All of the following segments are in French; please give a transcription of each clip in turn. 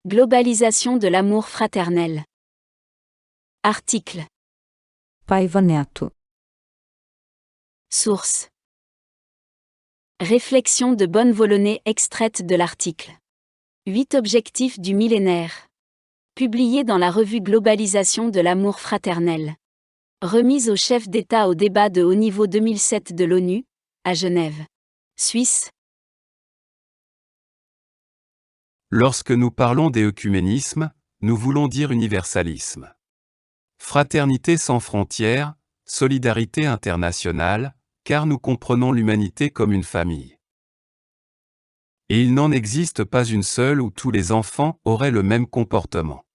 Globalisation de l'amour fraternel. Article. Paiva Neto. Source. Réflexion de bonne volonté extraite de l'article. 8 objectifs du millénaire. Publié dans la revue Globalisation de l'amour fraternel. Remise au chef d'État au débat de haut niveau 2007 de l'ONU, à Genève, Suisse. Lorsque nous parlons d'œcuménisme, nous voulons dire universalisme. Fraternité sans frontières, solidarité internationale, car nous comprenons l'humanité comme une famille. Et il n'en existe pas une seule où tous les enfants auraient le même comportement.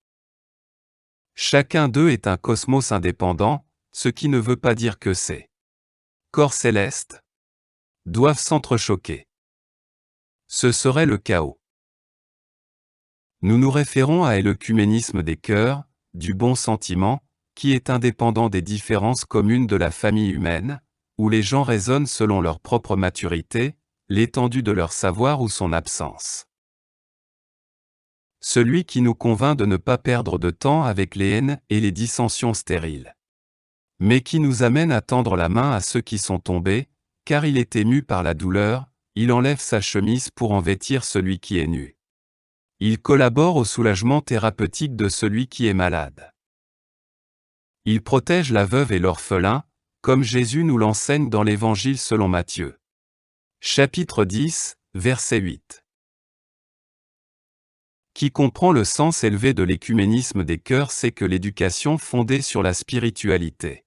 Chacun d'eux est un cosmos indépendant, ce qui ne veut pas dire que ces corps célestes doivent s'entrechoquer. Ce serait le chaos. Nous nous référons à l'œcuménisme des cœurs, du bon sentiment, qui est indépendant des différences communes de la famille humaine, où les gens raisonnent selon leur propre maturité, l'étendue de leur savoir ou son absence. Celui qui nous convainc de ne pas perdre de temps avec les haines et les dissensions stériles. Mais qui nous amène à tendre la main à ceux qui sont tombés, car il est ému par la douleur, il enlève sa chemise pour en vêtir celui qui est nu. Il collabore au soulagement thérapeutique de celui qui est malade. Il protège la veuve et l'orphelin, comme Jésus nous l'enseigne dans l'Évangile selon Matthieu. Chapitre 10, verset 8. Qui comprend le sens élevé de l'écuménisme des cœurs sait que l'éducation fondée sur la spiritualité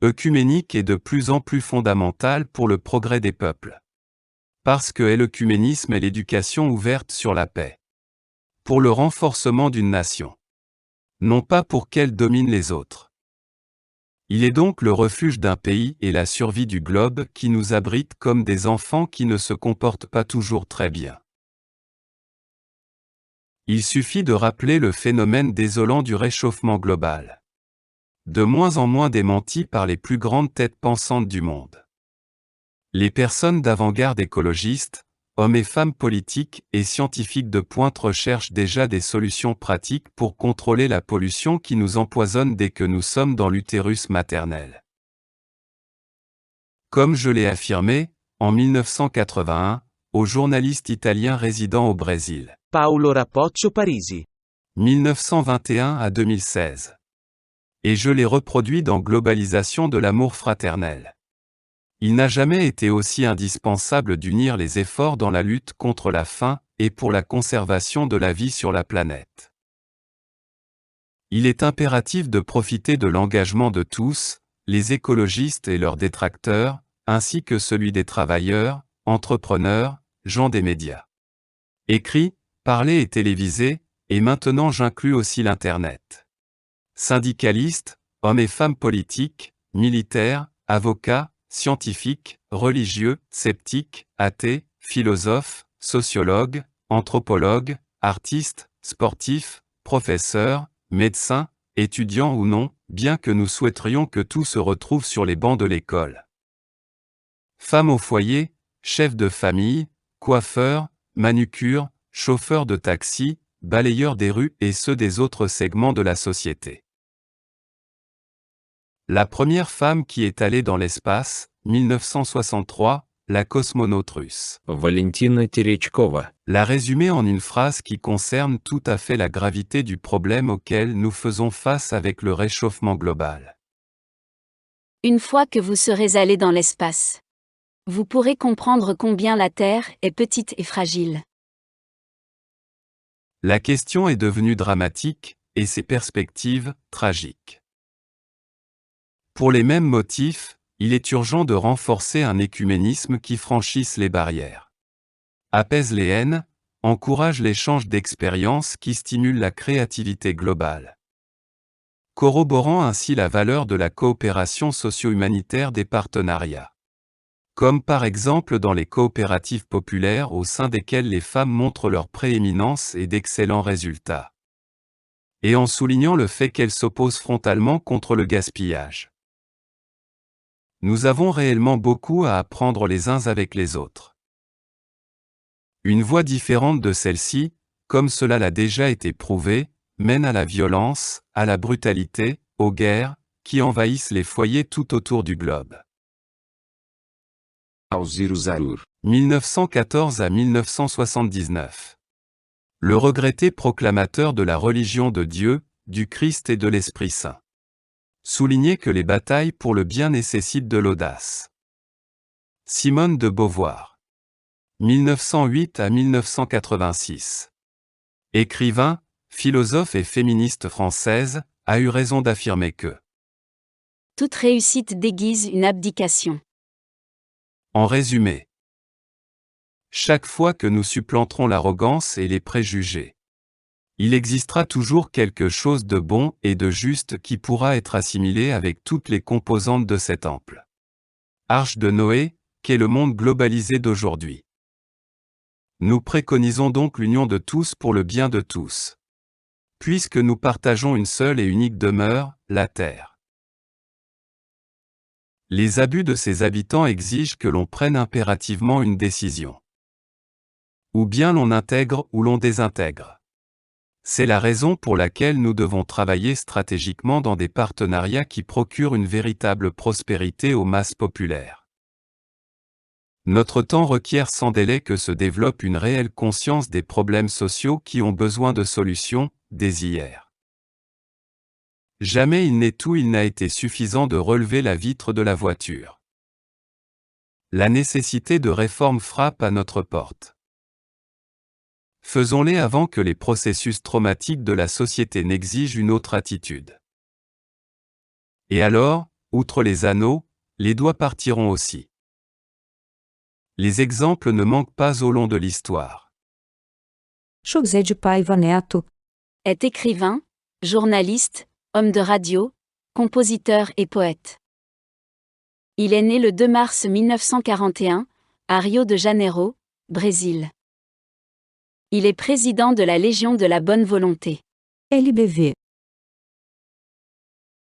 œcuménique est de plus en plus fondamentale pour le progrès des peuples. Parce que l'œcuménisme est l'éducation ouverte sur la paix. Pour le renforcement d'une nation. Non pas pour qu'elle domine les autres. Il est donc le refuge d'un pays et la survie du globe qui nous abrite comme des enfants qui ne se comportent pas toujours très bien. Il suffit de rappeler le phénomène désolant du réchauffement global. De moins en moins démenti par les plus grandes têtes pensantes du monde. Les personnes d'avant-garde écologistes, hommes et femmes politiques et scientifiques de pointe recherchent déjà des solutions pratiques pour contrôler la pollution qui nous empoisonne dès que nous sommes dans l'utérus maternel. Comme je l'ai affirmé, en 1981, au journaliste italien résidant au Brésil. Paolo Rapoccio Parisi. 1921 à 2016. Et je l'ai reproduit dans Globalisation de l'amour fraternel. Il n'a jamais été aussi indispensable d'unir les efforts dans la lutte contre la faim et pour la conservation de la vie sur la planète. Il est impératif de profiter de l'engagement de tous, les écologistes et leurs détracteurs, ainsi que celui des travailleurs, entrepreneurs, gens des médias. Écrit, parlé et télévisé, et maintenant j'inclus aussi l'Internet. Syndicalistes, hommes et femmes politiques, militaires, avocats, scientifiques, religieux, sceptiques, athées, philosophes, sociologues, anthropologues, artistes, sportifs, professeurs, médecins, étudiants ou non, bien que nous souhaiterions que tout se retrouve sur les bancs de l'école. Femmes au foyer, chefs de famille, coiffeurs, manucures, chauffeurs de taxi, balayeurs des rues et ceux des autres segments de la société. La première femme qui est allée dans l'espace, 1963, la cosmonaute russe. Valentina Terechkova. La résumer en une phrase qui concerne tout à fait la gravité du problème auquel nous faisons face avec le réchauffement global. Une fois que vous serez allé dans l'espace, vous pourrez comprendre combien la Terre est petite et fragile. La question est devenue dramatique, et ses perspectives, tragiques. Pour les mêmes motifs, il est urgent de renforcer un écuménisme qui franchisse les barrières. Apaise les haines, encourage l'échange d'expériences qui stimule la créativité globale. Corroborant ainsi la valeur de la coopération socio-humanitaire des partenariats. Comme par exemple dans les coopératives populaires au sein desquelles les femmes montrent leur prééminence et d'excellents résultats. Et en soulignant le fait qu'elles s'opposent frontalement contre le gaspillage. Nous avons réellement beaucoup à apprendre les uns avec les autres. Une voie différente de celle-ci, comme cela l'a déjà été prouvé, mène à la violence, à la brutalité, aux guerres, qui envahissent les foyers tout autour du globe. Alziro Zaur. 1914 à 1979. Le regretté proclamateur de la religion de Dieu, du Christ et de l'Esprit Saint. Souligner que les batailles pour le bien nécessitent de l'audace. Simone de Beauvoir. 1908 à 1986. Écrivain, philosophe et féministe française, a eu raison d'affirmer que toute réussite déguise une abdication. En résumé, chaque fois que nous supplanterons l'arrogance et les préjugés, il existera toujours quelque chose de bon et de juste qui pourra être assimilé avec toutes les composantes de cet temple. Arche de Noé, qu'est le monde globalisé d'aujourd'hui. Nous préconisons donc l'union de tous pour le bien de tous. Puisque nous partageons une seule et unique demeure, la terre. Les abus de ses habitants exigent que l'on prenne impérativement une décision. Ou bien l'on intègre ou l'on désintègre. C'est la raison pour laquelle nous devons travailler stratégiquement dans des partenariats qui procurent une véritable prospérité aux masses populaires. Notre temps requiert sans délai que se développe une réelle conscience des problèmes sociaux qui ont besoin de solutions, dès hier. Jamais il n'a été suffisant de relever la vitre de la voiture. La nécessité de réforme frappe à notre porte. Faisons-les avant que les processus traumatiques de la société n'exigent une autre attitude. Et alors, outre les anneaux, les doigts partiront aussi. Les exemples ne manquent pas au long de l'histoire. José de Paiva Neto Est écrivain, journaliste, homme de radio, compositeur et poète. Il est né le 2 mars 1941, à Rio de Janeiro, Brésil. Il est président de la Légion de la Bonne Volonté. LBV